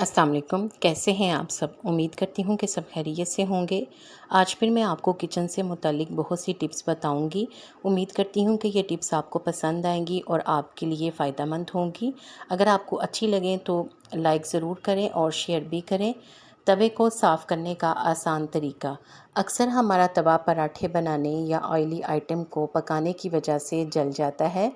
अस्सलाम वालेकुम। कैसे हैं आप सब? उम्मीद करती हूँ कि सब खैरियत से होंगे। आज फिर मैं आपको किचन से मुतालिक बहुत सी टिप्स बताऊँगी। उम्मीद करती हूँ कि ये टिप्स आपको पसंद आएंगी और आपके लिए फ़ायदेमंद होंगी। अगर आपको अच्छी लगें तो लाइक ज़रूर करें और शेयर भी करें। तवे को साफ़ करने का आसान तरीका। अक्सर हमारा तवा पराठे बनाने या ऑयली आइटम को पकाने की वजह से जल जाता है,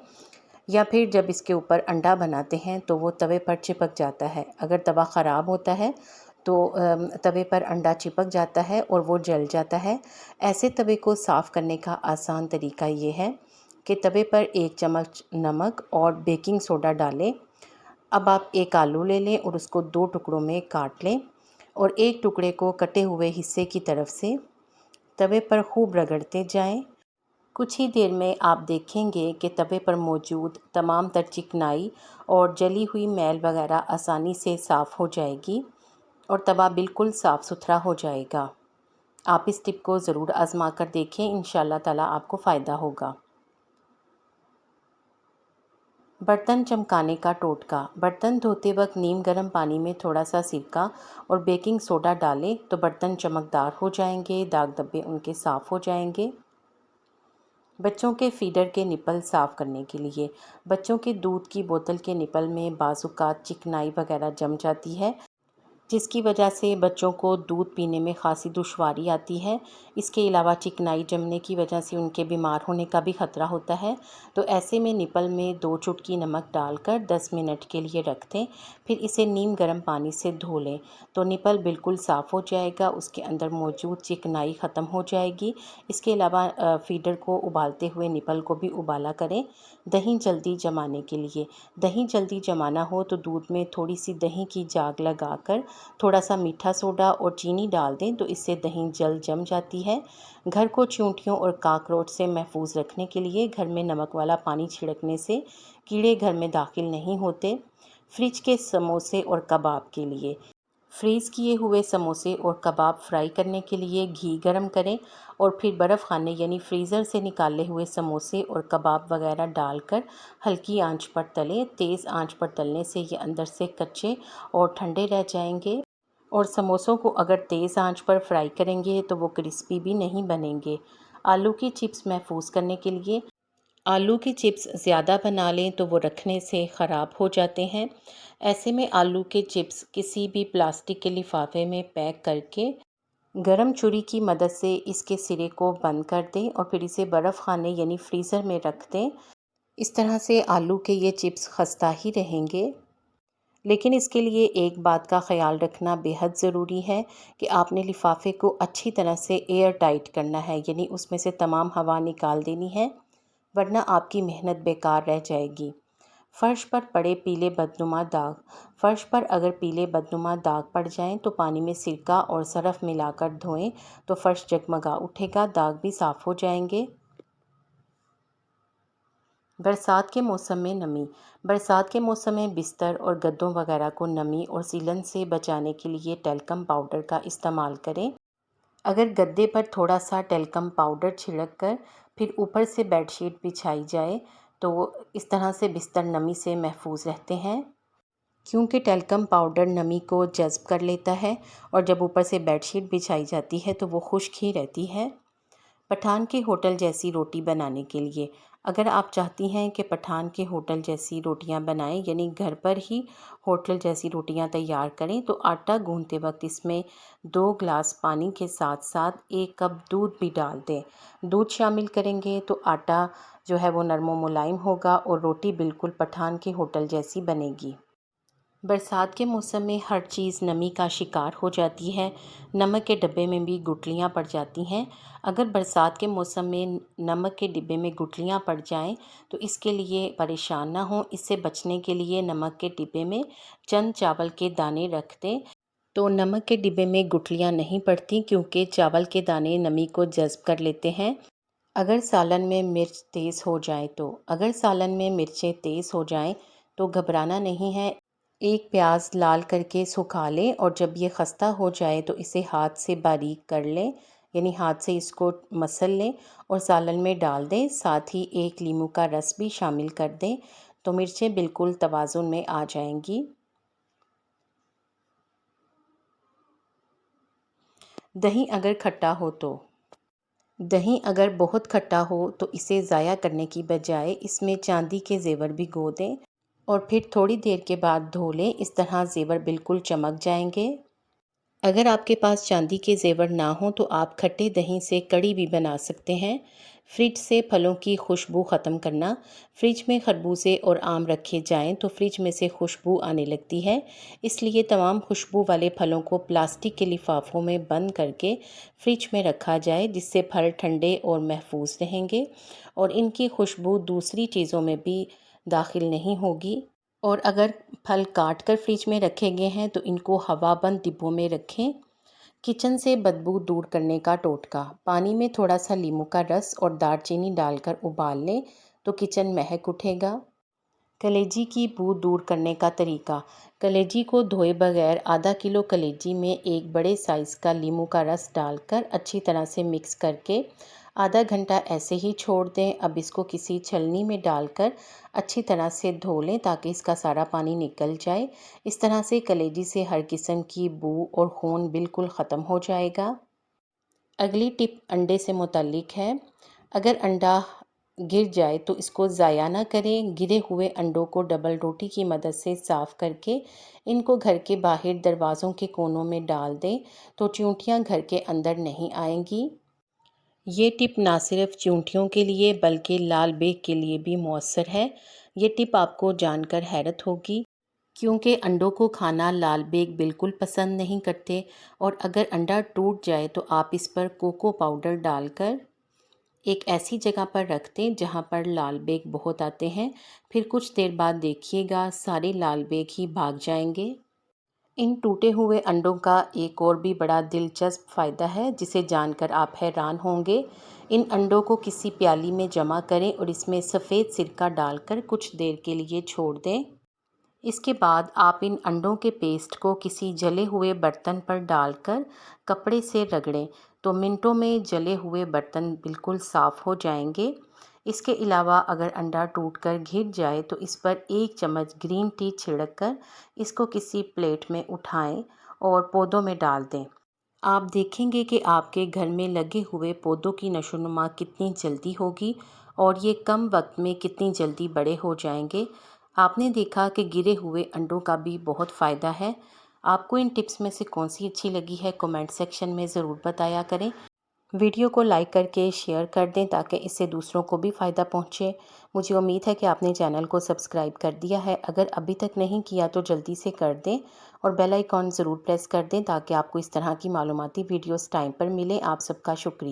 या फिर जब इसके ऊपर अंडा बनाते हैं तो वो तवे पर चिपक जाता है। अगर तवा ख़राब होता है तो तवे पर अंडा चिपक जाता है और वो जल जाता है। ऐसे तवे को साफ़ करने का आसान तरीका ये है कि तवे पर 1 चम्मच नमक और बेकिंग सोडा डालें। अब आप एक आलू ले लें और उसको 2 टुकड़ों में काट लें और एक टुकड़े को कटे हुए हिस्से की तरफ से तवे पर खूब रगड़ते जाएं। कुछ ही देर में आप देखेंगे कि तवे पर मौजूद तमाम तर चिकनाई और जली हुई मैल वगैरह आसानी से साफ़ हो जाएगी और तवा बिल्कुल साफ़ सुथरा हो जाएगा। आप इस टिप को ज़रूर आज़मा कर देखें, इंशाल्लाह ताला आपको फ़ायदा होगा। बर्तन चमकाने का टोटका। बर्तन धोते वक्त नीम गर्म पानी में थोड़ा सा सिरका और बेकिंग सोडा डालें तो बर्तन चमकदार हो जाएंगे, दाग धब्बे उनके साफ़ हो जाएंगे। बच्चों के फीडर के निपल साफ़ करने के लिए। बच्चों के दूध की बोतल के निपल में बाज़-औक़ात चिकनाई वगैरह जम जाती है, जिसकी वजह से बच्चों को दूध पीने में ख़ासी दुश्वारी आती है। इसके अलावा चिकनाई जमने की वजह से उनके बीमार होने का भी ख़तरा होता है। तो ऐसे में निपल में 2 चुटकी नमक डालकर 10 मिनट के लिए रख दें, फिर इसे नीम गर्म पानी से धो लें तो निपल बिल्कुल साफ़ हो जाएगा, उसके अंदर मौजूद चिकनाई ख़त्म हो जाएगी। इसके अलावा फीडर को उबालते हुए निपल को भी उबाला करें। दही जल्दी जमाने के लिए। दही जल्दी जमाना हो तो दूध में थोड़ी सी दही की जाग लगाकर थोड़ा सा मीठा सोडा और चीनी डाल दें तो इससे दही जल्द जम जाती है। घर को चींटियों और काकरोच से महफूज रखने के लिए घर में नमक वाला पानी छिड़कने से कीड़े घर में दाखिल नहीं होते। फ्रिज के समोसे और कबाब के लिए। फ्रीज़ किए हुए समोसे और कबाब फ्राई करने के लिए घी गरम करें और फिर बर्फ़ खाने यानी फ्रीज़र से निकाले हुए समोसे और कबाब वगैरह डालकर हल्की आंच पर तलें। तेज़ आंच पर तलने से ये अंदर से कच्चे और ठंडे रह जाएंगे, और समोसों को अगर तेज़ आंच पर फ्राई करेंगे तो वो क्रिस्पी भी नहीं बनेंगे। आलू की चिप्स महफूज करने के लिए। आलू की चिप्स ज़्यादा बना लें तो वो रखने से ख़राब हो जाते हैं। ऐसे में आलू के चिप्स किसी भी प्लास्टिक के लिफाफे में पैक करके गरम छुरी की मदद से इसके सिरे को बंद कर दें और फिर इसे बर्फ़ खाने यानी फ्रीज़र में रख दें। इस तरह से आलू के ये चिप्स खस्ता ही रहेंगे। लेकिन इसके लिए एक बात का ख़याल रखना बेहद ज़रूरी है कि आपने लिफाफे को अच्छी तरह से एयर टाइट करना है, यानी उसमें से तमाम हवा निकाल देनी है, वरना आपकी मेहनत बेकार रह जाएगी। फ़र्श पर पड़े पीले बदनुमा दाग। फ़र्श पर अगर पीले बदनुमा दाग पड़ जाएं तो पानी में सिरका और सरफ मिलाकर धोएं तो फ़र्श जगमगा उठेगा, दाग भी साफ़ हो जाएंगे। बरसात के मौसम में नमी। बरसात के मौसम में बिस्तर और गद्दों वगैरह को नमी और सीलन से बचाने के लिए टेल्कम पाउडर का इस्तेमाल करें। अगर गद्दे पर थोड़ा सा टेल्कम पाउडर छिड़क कर फिर ऊपर से बेडशीट बिछाई जाए तो इस तरह से बिस्तर नमी से महफूज रहते हैं, क्योंकि टेल्कम पाउडर नमी को जज़्ब कर लेता है और जब ऊपर से बेडशीट बिछाई जाती है तो वो खुश्क ही रहती है। पठान के होटल जैसी रोटी बनाने के लिए। अगर आप चाहती हैं कि पठान के होटल जैसी रोटियां बनाएं, यानी घर पर ही होटल जैसी रोटियां तैयार करें, तो आटा गूंथते वक्त इसमें 2 गिलास पानी के साथ साथ 1 कप दूध भी डाल दें। दूध शामिल करेंगे तो आटा जो है वो नरम मुलायम होगा और रोटी बिल्कुल पठान के होटल जैसी बनेगी। बरसात के मौसम में हर चीज़ नमी का शिकार हो जाती है। नमक के डिब्बे में भी गुठलियाँ पड़ जाती हैं। अगर बरसात के मौसम में नमक के डिब्बे में गुठलियाँ पड़ जाएं तो इसके लिए परेशान ना हों। इससे बचने के लिए नमक के डिब्बे में चंद चावल के दाने रख दें तो नमक के डिब्बे में गुठलियाँ नहीं पड़ती, क्योंकि चावल के दाने नमी को जज़्ब कर लेते हैं। अगर सालन में मिर्च तेज़ हो जाए तो अगर सालन में मिर्चें तेज़ हो जाएं तो घबराना नहीं है। एक प्याज लाल करके सुखा लें और जब ये खस्ता हो जाए तो इसे हाथ से बारीक कर लें, यानी हाथ से इसको मसल लें और सालन में डाल दें। साथ ही 1 लीमू का रस भी शामिल कर दें तो मिर्चें बिल्कुल तवाज़ुन में आ जाएंगी। दही अगर खट्टा हो तो दही अगर बहुत खट्टा हो तो इसे ज़ाया करने की बजाय इसमें चांदी के ज़ेवर भिगो दें और फिर थोड़ी देर के बाद धो लें। इस तरह ज़ेवर बिल्कुल चमक जाएंगे। अगर आपके पास चांदी के ज़ेवर ना हो तो आप खट्टे दही से कढ़ी भी बना सकते हैं। फ्रिज से फलों की खुशबू ख़त्म करना। फ्रिज में खरबूजे और आम रखे जाएं तो फ्रिज में से खुशबू आने लगती है। इसलिए तमाम खुशबू वाले फलों को प्लास्टिक के लिफाफों में बंद करके फ्रिज में रखा जाए, जिससे फल ठंडे और महफूज रहेंगे और इनकी खुशबू दूसरी चीज़ों में भी दाखिल नहीं होगी। और अगर फल काट कर फ्रिज में रखे गए हैं तो इनको हवाबंद डिब्बों में रखें। किचन से बदबू दूर करने का टोटका। पानी में थोड़ा सा नींबू का रस और दालचीनी डालकर उबाल लें तो किचन महक उठेगा। कलेजी की बू दूर करने का तरीका। कलेजी को धोए बगैर आधा किलो कलेजी में एक बड़े साइज़ का नींबू का रस डालकर अच्छी तरह से मिक्स करके आधा घंटा ऐसे ही छोड़ दें। अब इसको किसी छलनी में डालकर अच्छी तरह से धो लें ताकि इसका सारा पानी निकल जाए। इस तरह से कलेजी से हर किस्म की बू और खून बिल्कुल ख़त्म हो जाएगा। अगली टिप अंडे से मुतल्लिक है। अगर अंडा गिर जाए तो इसको ज़ाया ना करें। गिरे हुए अंडों को डबल रोटी की मदद से साफ़ करके इनको घर के बाहर दरवाज़ों के कोनों में डाल दें तो चींटियां घर के अंदर नहीं आएंगी। ये टिप ना सिर्फ चींटियों के लिए बल्कि लाल बेग के लिए भी मौसर है। ये टिप आपको जानकर हैरत होगी, क्योंकि अंडों को खाना लाल बेग बिल्कुल पसंद नहीं करते। और अगर अंडा टूट जाए तो आप इस पर कोको पाउडर डालकर एक ऐसी जगह पर रख दें जहाँ पर लाल बेग बहुत आते हैं। फिर कुछ देर बाद देखिएगा सारे लाल बेग ही भाग जाएंगे। इन टूटे हुए अंडों का एक और भी बड़ा दिलचस्प फ़ायदा है जिसे जानकर आप हैरान होंगे। इन अंडों को किसी प्याली में जमा करें और इसमें सफ़ेद सिरका डालकर कुछ देर के लिए छोड़ दें। इसके बाद आप इन अंडों के पेस्ट को किसी जले हुए बर्तन पर डालकर कपड़े से रगड़ें तो मिनटों में जले हुए बर्तन बिल्कुल साफ़ हो जाएंगे। इसके अलावा अगर अंडा टूटकर गिर जाए तो इस पर एक चम्मच ग्रीन टी छिड़क कर इसको किसी प्लेट में उठाएं और पौधों में डाल दें। आप देखेंगे कि आपके घर में लगे हुए पौधों की नशोनुमा कितनी जल्दी होगी और ये कम वक्त में कितनी जल्दी बड़े हो जाएंगे। आपने देखा कि गिरे हुए अंडों का भी बहुत फ़ायदा है। आपको इन टिप्स में से कौन सी अच्छी लगी है कमेंट सेक्शन में ज़रूर बताया करें। वीडियो को लाइक करके शेयर कर दें ताकि इससे दूसरों को भी फ़ायदा पहुंचे। मुझे उम्मीद है कि आपने चैनल को सब्सक्राइब कर दिया है। अगर अभी तक नहीं किया तो जल्दी से कर दें और बेल आइकॉन ज़रूर प्रेस कर दें ताकि आपको इस तरह की मालूमाती वीडियोस टाइम पर मिले। आप सबका शुक्रिया।